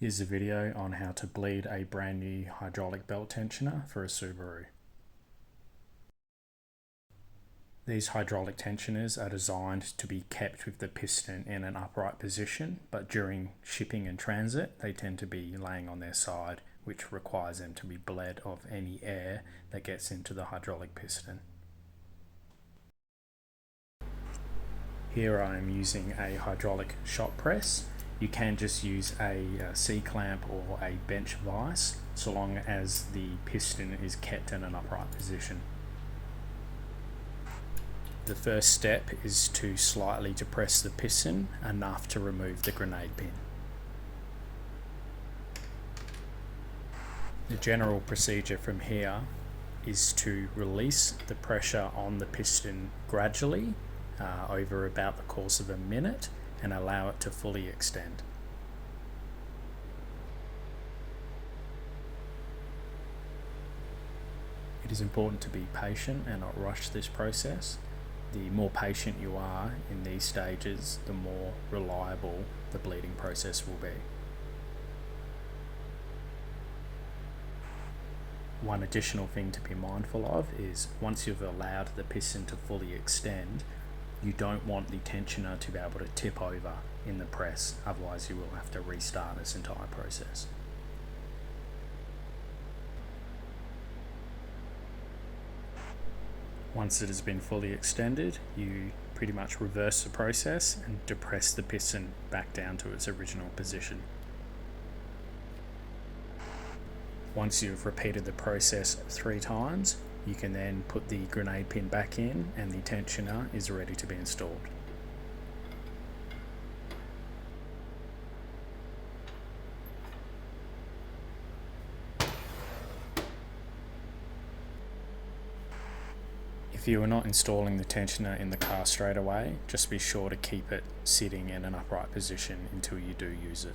Here's a video on how to bleed a brand new hydraulic belt tensioner for a Subaru. These hydraulic tensioners are designed to be kept with the piston in an upright position, but during shipping and transit they tend to be laying on their side, which requires them to be bled of any air that gets into the hydraulic piston. Here I am using a hydraulic shot press. You can just use a C-clamp or a bench vise, so long as the piston is kept in an upright position. The first step is to slightly depress the piston enough to remove the grenade pin. The general procedure from here is to release the pressure on the piston gradually over about the course of a minute and allow it to fully extend. It is important to be patient and not rush this process. The more patient you are in these stages, the more reliable the bleeding process will be. One additional thing to be mindful of is once you've allowed the piston to fully extend, you don't want the tensioner to be able to tip over in the press, otherwise you will have to restart this entire process. Once it has been fully extended, you pretty much reverse the process and depress the piston back down to its original position. Once you've repeated the process 3 times, you can then put the grenade pin back in and the tensioner is ready to be installed. If you are not installing the tensioner in the car straight away, just be sure to keep it sitting in an upright position until you do use it.